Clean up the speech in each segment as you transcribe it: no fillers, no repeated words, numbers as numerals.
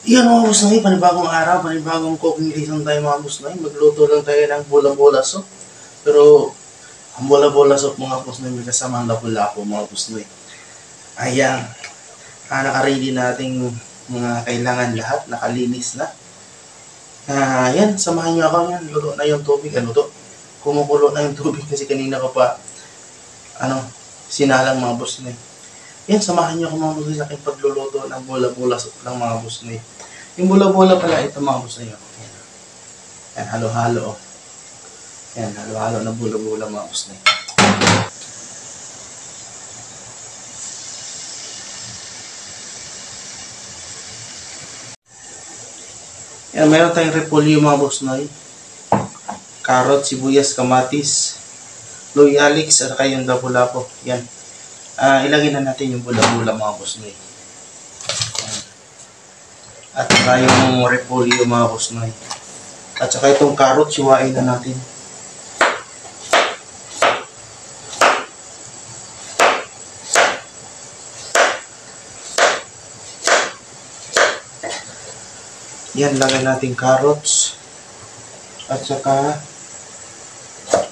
Yan mga boss noy, panibagong araw, panibagong cooking season tayo mga boss noy. Magluto lang tayo ng bola-bola soup. Pero ang bola-bola soup mga boss noy, may kasamang lapu-lapu mga boss noy. Ayan, naka-ready nating mga kailangan lahat, nakalinis na. Yan, samahan nyo ako yan. Luto na yung tubig, kumukulo na yung tubig kasi kanina ko pa, sinalang mga boss noy. Yan, samahan nyo ako mga boss noy sa aking pagluluto ng bola-bola soup ng mga boss noy. Yung bola-bola pala, ito mga boss noy. Yan, halo-halo. Yan, halo-halo na bola-bola mga boss noy. Yan, meron tayong repolyo mga boss noy. Carrot, sibuyas, kamatis, loyalix, at saka yung lapu-lapu. Yan. Ilagay na natin yung bola-bola mga boss noy. At saka yung repolyo mga boss noy. At saka itong carrot, siwain na natin. Yan, lagay natin carrots. At saka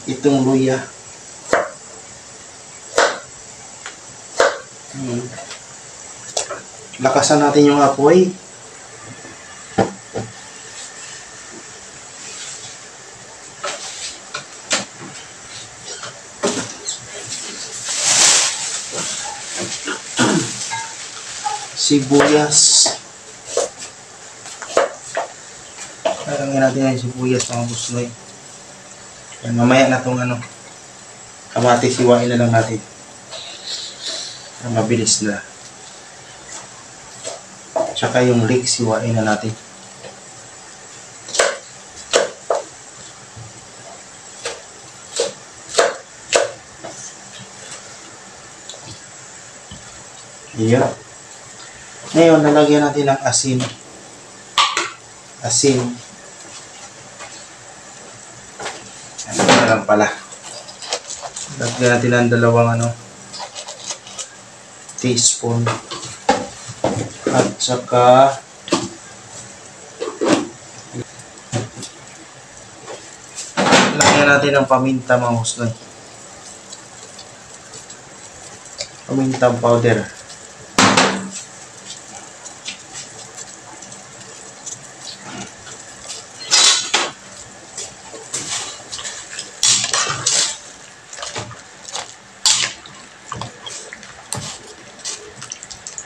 itong luya. Lakasan natin yung apoy. Sibuyas. Karangin natin yung sibuyas mga boss noy. Yan, mamaya na itong kamatis, siwain na lang natin. Mabilis na. Tsaka yung leeks, siwain na natin. Iya. Ngayon, nalagyan natin ng asin. Asin. Ano na lang pala. Lagyan natin ng dalawang teaspoon. At saka lagyan natin ng paminta mga boss noy. Pamintang powder.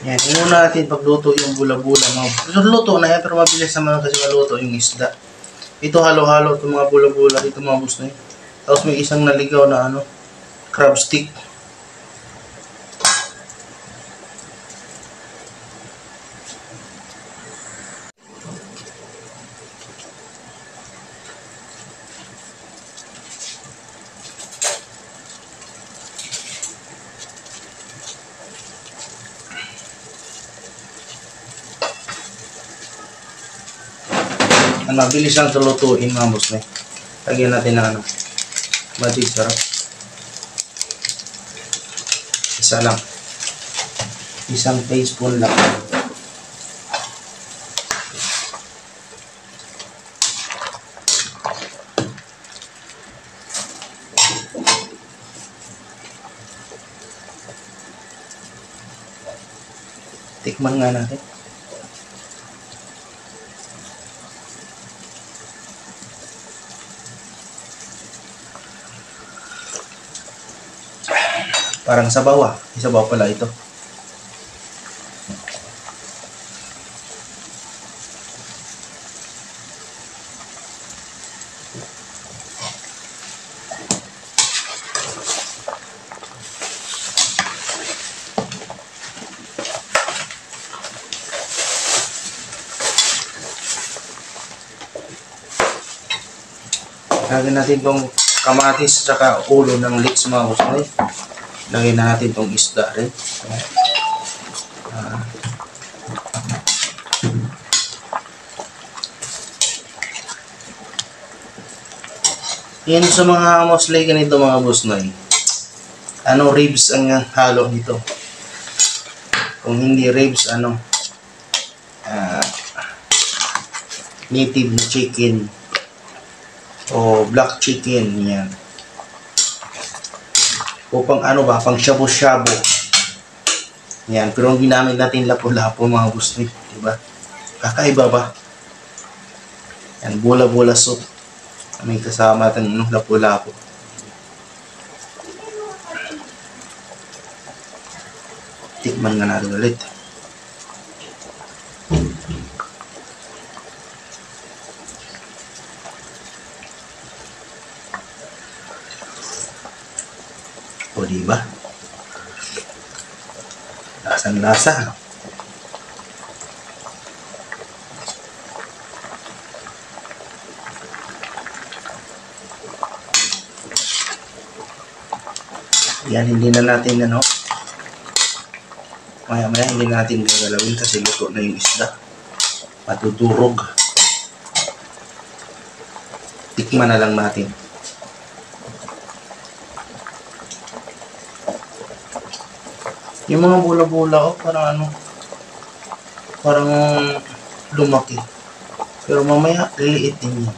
Yan, inuna natin pagluto yung bula-bula mga luto na yan, pero mabilis naman kasi maluto yung isda. Ito halo-halo itong mga bula-bula dito mga boss noy. Tapos may isang naligaw na crab stick. Mabilis lang ito lutuin mga boss noy. Lagyan natin ng madi sarap. Isa lang. Isang teaspoon lang. Tikman nga natin. Parang sabaw Isabaw pala ito. Lagyan natin itong kamatis at ulo ng leeks mga boss noy. Lagyan natin itong isda rin. Yan sa mga mostly ganito mga boss noy. Ribs ang halo nito. Kung hindi ribs, native na chicken o black chicken, yan. O pang ano ba, pang shabu-shabu. Yan, pero ang ginamit natin lapu-lapu mga busnoy, diba? Kakaiba ba? Yan, bola-bola soup. May kasama natin ng lapu-lapu. Tikman nga natin ulit. O diba? Lasang-lasa. Yan, hindi na natin maya-maya hindi natin gagalawin kasi luto na yung isda. Matudurog. Tikman na lang natin. Yung mga bola-bola parang lumaki. Pero mamaya liliit din yan.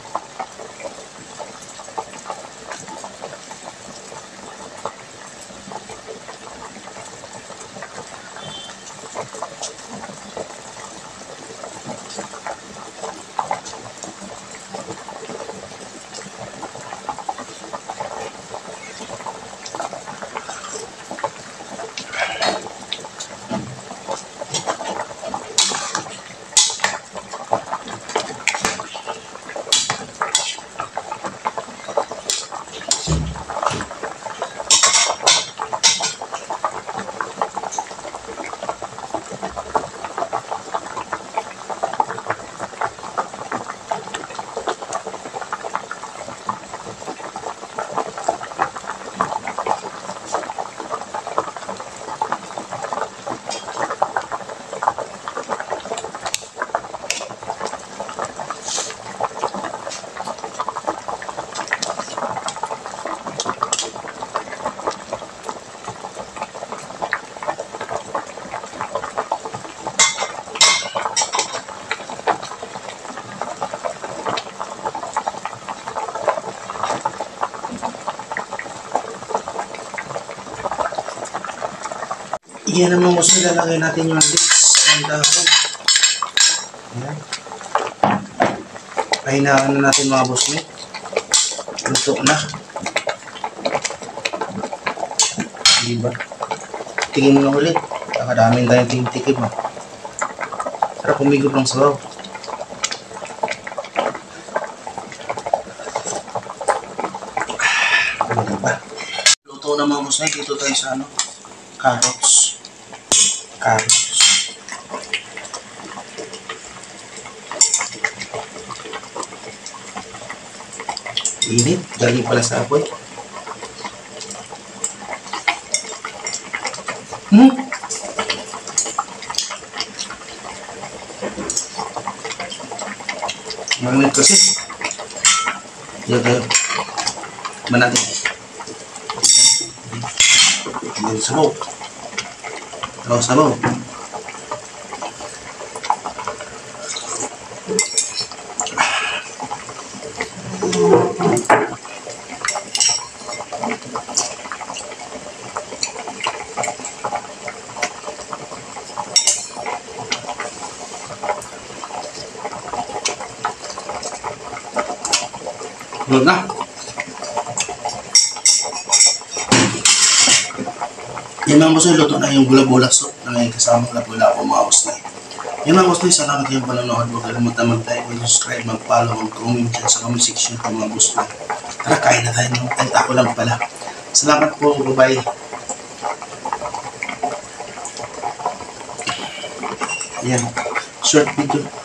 Yan naman gusto lalagay natin yung leeks ng dahon. Ayan. Pahinaan na natin mga busnoy. Luto na. Diba? Tingin mo na ulit. Nakadaming tayong tintikim. Sarap humigop ng sabaw. Diba? Luto na mga busnoy. Dito tayo sa carrots. Init, galing pala sa apoy. Manginit kasi. Yan tayo. Manatin. Sabaw. Sabaw. Good na. Yan mga busnoy, luto na yung bola-bola soup na may kasamang lapu-lapu mga busnoy. Yan mga busnoy, salamat kayong panonood. Huwag kalimutan mag-like, mag-subscribe, mag-follow, mag-comment dyan sa comment section ng mga busnoy. Tara, kain na tayo. Ay, ako lang pala. Salamat po. Bye-bye. Yan. Short video.